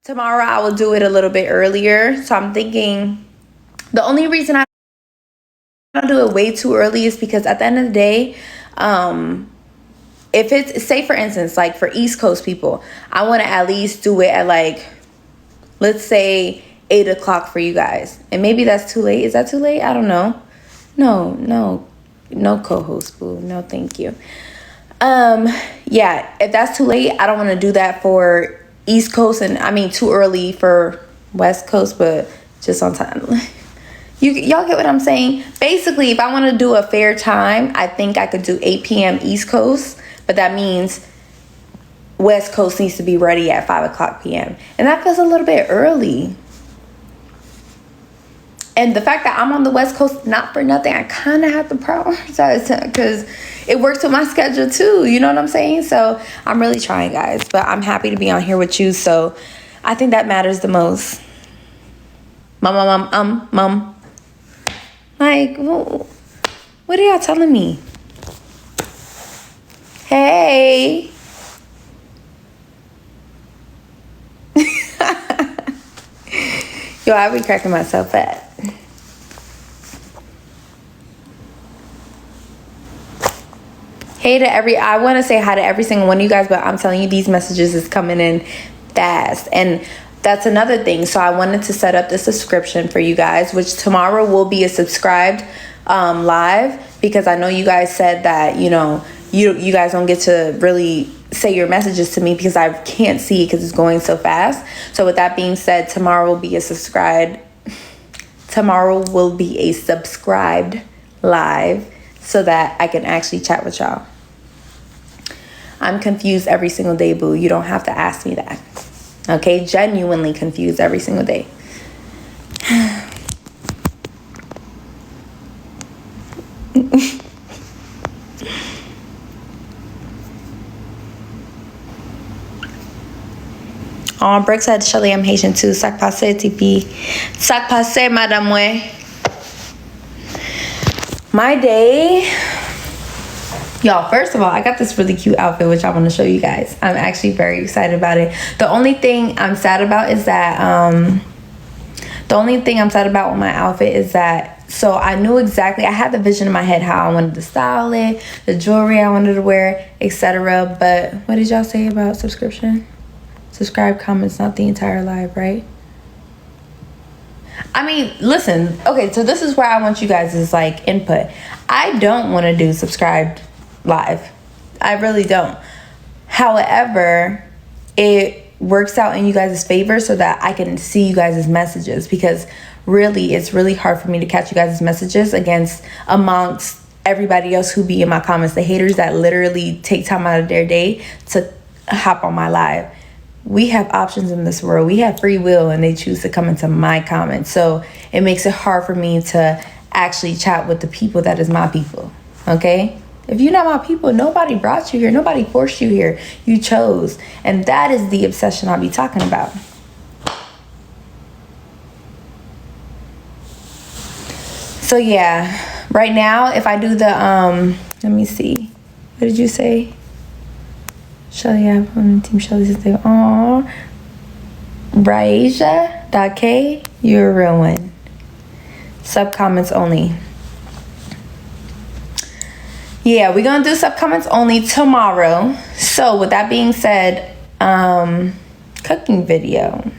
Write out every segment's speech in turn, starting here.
tomorrow I will do it a little bit earlier. So I'm thinking the only reason I don't do it way too early is because at the end of the day, if it's, say for instance, like for East Coast people, I want to at least do it at like, let's say 8 o'clock for you guys. And maybe that's too late. Is that too late? I don't know. No co-host, boo. No, thank you. Yeah, if that's too late, I don't want to do that for East Coast, and I mean too early for West Coast, but just on time. Y'all get what I'm saying? Basically, if I want to do a fair time, I think I could do 8 p.m. East Coast, but that means West Coast needs to be ready at 5 o'clock p.m. And that feels a little bit early. And the fact that I'm on the West Coast, not for nothing, I kind of have to prioritize because it works with my schedule too. You know what I'm saying? So I'm really trying, guys. But I'm happy to be on here with you. So I think that matters the most. Mom. Like, what are y'all telling me? Hey. Yo, I be cracking myself up. I want to say hi to every single one of you guys, but I'm telling you, these messages is coming in fast. And that's another thing. So I wanted to set up the subscription for you guys, which tomorrow will be a subscribed live, because I know you guys said that, you guys don't get to really say your messages to me because I can't see it because it's going so fast. So with that being said, tomorrow will be a subscribed live so that I can actually chat with y'all. I'm confused every single day, boo. You don't have to ask me that. Okay? Genuinely confused every single day. On Brick said, Chelley, I'm Haitian too. Sac passe, TP. Sac passe, madame way. My day, y'all, first of all, I got this really cute outfit, which I want to show you guys. I'm actually very excited about it. The only thing I'm sad about with my outfit is that, so I knew exactly, I had the vision in my head how I wanted to style it, the jewelry I wanted to wear, etc. But what did y'all say about subscription? Subscribe, comments, not the entire live, right? I mean, listen, okay, so this is where I want you guys' like input. I don't want to do subscribed live. I really don't. However, it works out in you guys' favor so that I can see you guys' messages, because really, it's really hard for me to catch you guys' messages amongst everybody else who be in my comments, the haters that literally take time out of their day to hop on my live. We have options in this world. We have free will, and they choose to come into my comments. So it makes it hard for me to actually chat with the people that is my people. Okay? If you're not my people, nobody brought you here. Nobody forced you here. You chose. And that is the obsession I'll be talking about. So yeah, right now, if I do the, let me see. What did you say? Chelley, I've been on Team Chelley since day. Aww. Raisha.K, you're a real one. Sub comments only. Yeah, we're gonna do sub comments only tomorrow. So with that being said, cooking video.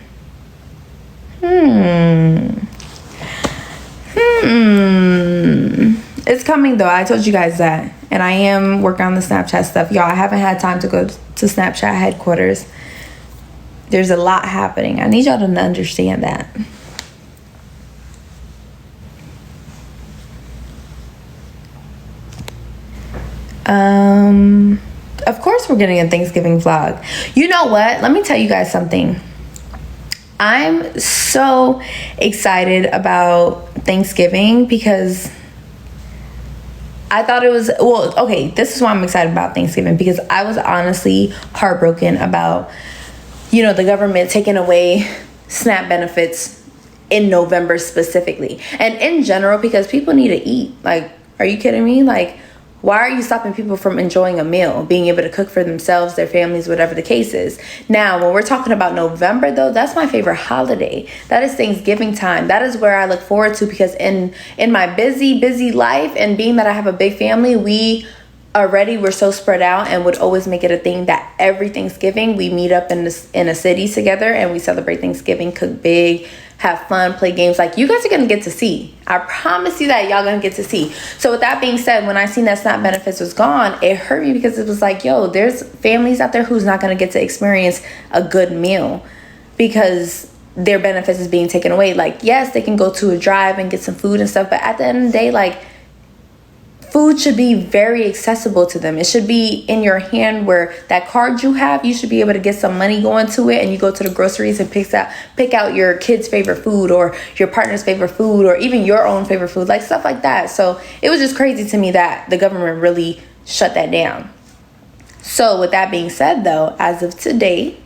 It's coming though. I told you guys that. And I am working on the Snapchat stuff. Y'all, I haven't had time to go to Snapchat headquarters. There's a lot happening. I need y'all to understand that. Of course we're getting a Thanksgiving vlog. You know what? Let me tell you guys something. I'm so excited about Thanksgiving because I thought it was, well, okay, this is why I'm excited about Thanksgiving, because I was honestly heartbroken about, the government taking away SNAP benefits in November specifically. And in general, because people need to eat. Like, are you kidding me? Like, Why are you stopping people from enjoying a meal, being able to cook for themselves, their families, whatever the case is? Now, when we're talking about November, though, that's my favorite holiday. That is Thanksgiving time. That is where I look forward to, because in my busy life, and being that I have a big family, we're so spread out, and would always make it a thing that every Thanksgiving we meet up in a city together and we celebrate Thanksgiving, cook big, have fun, play games. Like, you guys are gonna get to see. I promise you that y'all gonna get to see. So with that being said, when I seen that SNAP benefits was gone, it hurt me, because it was like, yo, there's families out there who's not gonna get to experience a good meal because their benefits is being taken away. Like, yes, they can go to a drive and get some food and stuff, but at the end of the day, like, food should be very accessible to them. It should be in your hand, where that card you have, you should be able to get some money going to it, and you go to the groceries and pick out your kid's favorite food, or your partner's favorite food, or even your own favorite food, like stuff like that. So it was just crazy to me that the government really shut that down. So with that being said, though, as of today,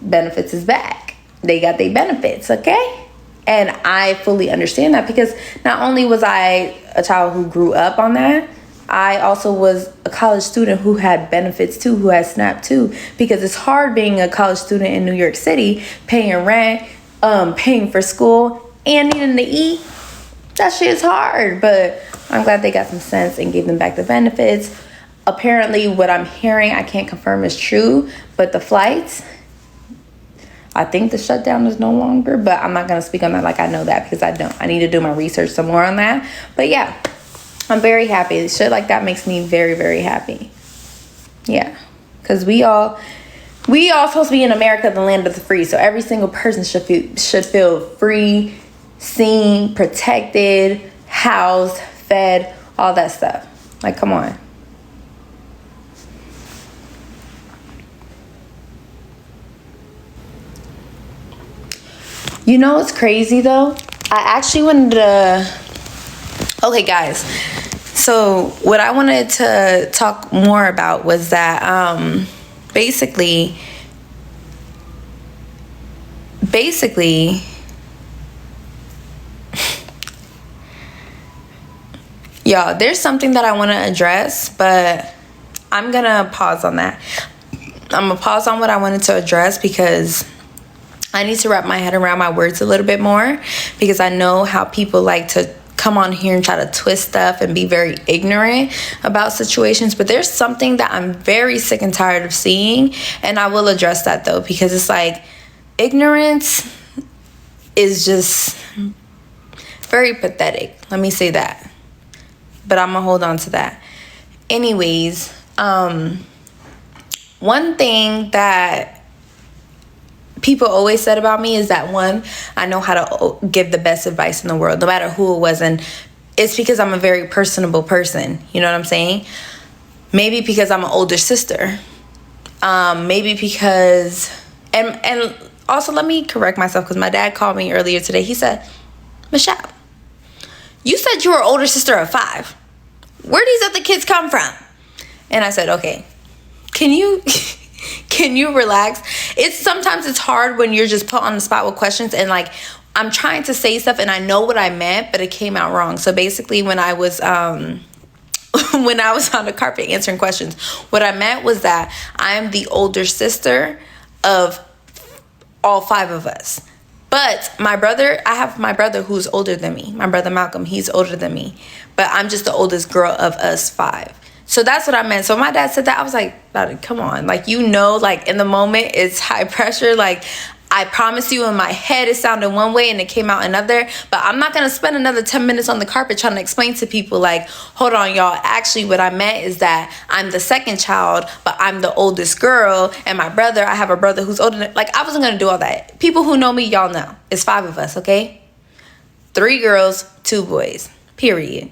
benefits is back. They got their benefits, okay? And I fully understand that, because not only was I a child who grew up on that, I also was a college student who had benefits too, who had SNAP too, because it's hard being a college student in New York City, paying rent, paying for school, and needing to eat. That shit is hard, but I'm glad they got some sense and gave them back the benefits. Apparently, what I'm hearing, I can't confirm is true, but the flights, I think the shutdown is no longer, but I'm not going to speak on that like I know that, because I don't. I need to do my research some more on that. But yeah, I'm very happy. Shit like that makes me very, very happy. Yeah, because we all supposed to be in America, the land of the free. So every single person should feel free, seen, protected, housed, fed, all that stuff. Like, come on. You know what's crazy though? I actually wanted to... Okay, guys. So what I wanted to talk more about was that basically, y'all, there's something that I want to address, but I'm going to pause on that. I'm going to pause on what I wanted to address, because I need to wrap my head around my words a little bit more, because I know how people like to come on here and try to twist stuff and be very ignorant about situations. But there's something that I'm very sick and tired of seeing, and I will address that though, because it's like, ignorance is just very pathetic. Let me say that. But I'm gonna hold on to that. Anyways, one thing that people always said about me is that, one, I know how to give the best advice in the world, no matter who it was. And it's because I'm a very personable person. You know what I'm saying? Maybe because I'm an older sister. Maybe because... And also, let me correct myself, because my dad called me earlier today. He said, Michelle, you said you were an older sister of 5. Where these other kids come from? And I said, okay, can you relax? Sometimes it's hard when you're just put on the spot with questions, and like, I'm trying to say stuff and I know what I meant, but it came out wrong. So basically, when I was on the carpet answering questions, what I meant was that I am the older sister of all 5 of us. But I have my brother who's older than me. My brother Malcolm, he's older than me. But I'm just the oldest girl of us 5. So that's what I meant. So my dad said that. I was like, come on. Like, like in the moment, it's high pressure. Like, I promise you, in my head, it sounded one way and it came out another. But I'm not going to spend another 10 minutes on the carpet trying to explain to people, like, hold on, y'all. Actually, what I meant is that I'm the second child, but I'm the oldest girl. And I have a brother who's older than... Like, I wasn't going to do all that. People who know me, y'all know. It's 5 of us, okay? 3 girls, 2 boys. Period.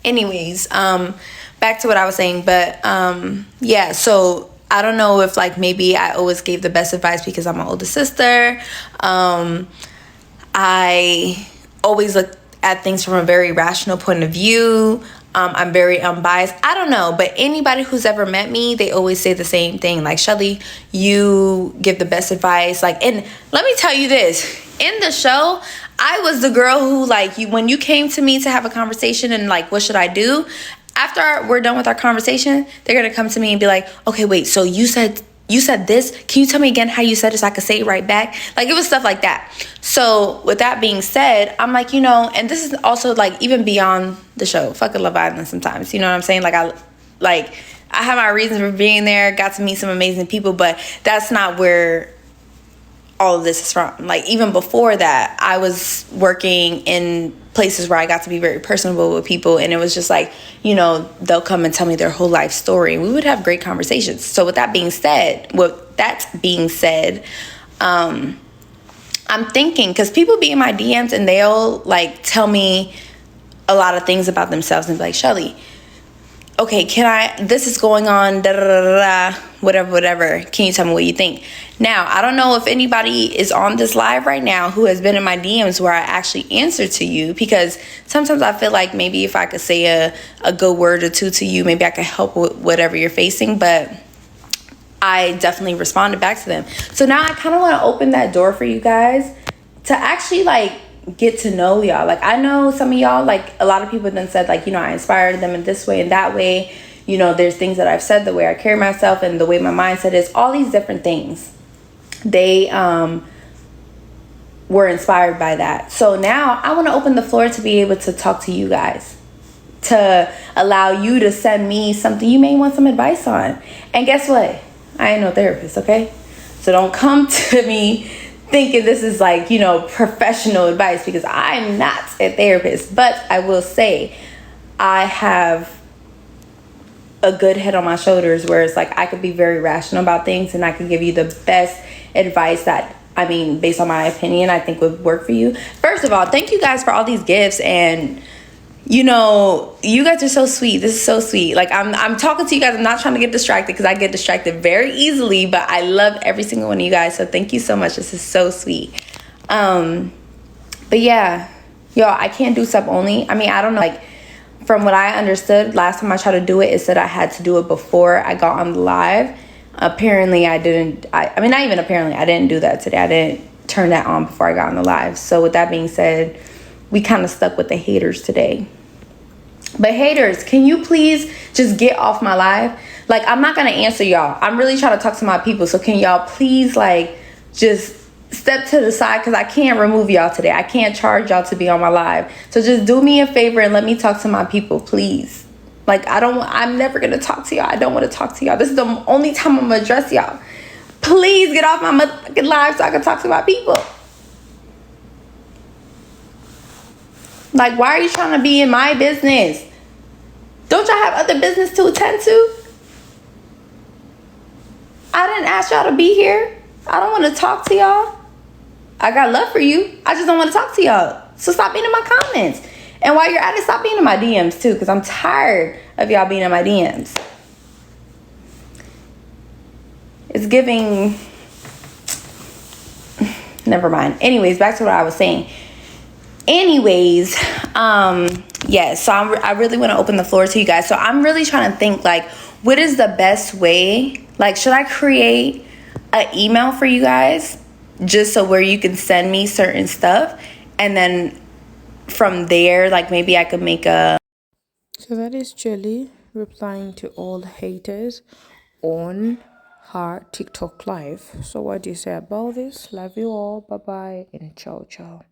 Anyways, back to what I was saying. But, yeah, so... I don't know if, like, maybe I always gave the best advice because I'm an older sister. I always looked at things from a very rational point of view. I'm very unbiased. I don't know, but anybody who's ever met me, they always say the same thing. Like, Chelley, you give the best advice. Like, and let me tell you this. In the show, I was the girl who, like, when you came to me to have a conversation and, like, what should I do? After we're done with our conversation, they're going to come to me and be like, okay, wait, so you said this. Can you tell me again how you said it so I could say it right back? Like, it was stuff like that. So with that being said, I'm like, and this is also like even beyond the show, fucking Love Island sometimes, you know what I'm saying? Like I have my reasons for being there, got to meet some amazing people, but that's not where all of this is from. Like, even before that, I was working in places where I got to be very personable with people, and it was just like, they'll come and tell me their whole life story, and we would have great conversations. So with that being said, I'm thinking, because people be in my DMs and they'll like tell me a lot of things about themselves and be like, Chelley, okay, this is going on, da da da da, whatever. Can you tell me what you think? Now, I don't know if anybody is on this live right now who has been in my DMs where I actually answer to you, because sometimes I feel like maybe if I could say a good word or two to you, maybe I could help with whatever you're facing, but I definitely responded back to them. So now I kind of want to open that door for you guys to actually like get to know y'all. Like, I know some of y'all, like a lot of people then said like, I inspired them in this way and that way. There's things that I've said, the way I carry myself and the way my mindset is, all these different things. They were inspired by that. So now I want to open the floor to be able to talk to you guys, to allow you to send me something you may want some advice on. And guess what? I ain't no therapist, okay? So don't come to me thinking this is like, professional advice, because I'm not a therapist. But I will say I have a good head on my shoulders where it's like I could be very rational about things and I can give you the best advice that, based on my opinion, I think would work for you. First of all, thank you guys for all these gifts, and you guys are so sweet. This is so sweet. Like, I'm talking to you guys. I'm not trying to get distracted, because I get distracted very easily, but I love every single one of you guys. So thank you so much. This is so sweet. But yeah, y'all, I can't do sub only. I don't know. Like, from what I understood, last time I tried to do it, it said I had to do it before I got on the live. Apparently I didn't. Not even apparently. I didn't do that today. I didn't turn that on before I got on the live. So with that being said, we kind of stuck with the haters today. But haters, can you please just get off my live? Like, I'm not going to answer y'all. I'm really trying to talk to my people. So can y'all please, like, just step to the side, because I can't remove y'all today. I can't charge y'all to be on my live. So just do me a favor and let me talk to my people, please. Like, I'm never going to talk to y'all. I don't want to talk to y'all. This is the only time I'm going to address y'all. Please get off my motherfucking live so I can talk to my people. Like, why are you trying to be in my business? Don't y'all have other business to attend to? I didn't ask y'all to be here. I don't want to talk to y'all. I got love for you. I just don't want to talk to y'all. So stop being in my comments. And while you're at it, stop being in my DMs too, because I'm tired of y'all being in my DMs. It's giving... Never mind. Anyways, back to what I was saying. Anyways, so I really want to open the floor to you guys. So I'm really trying to think, like, what is the best way? Like, should I create an email for you guys just so where you can send me certain stuff, and then from there, like, maybe I could make a... So that is Chelley replying to all the haters on her TikTok live. So what do you say about this? Love you all. Bye bye and ciao ciao.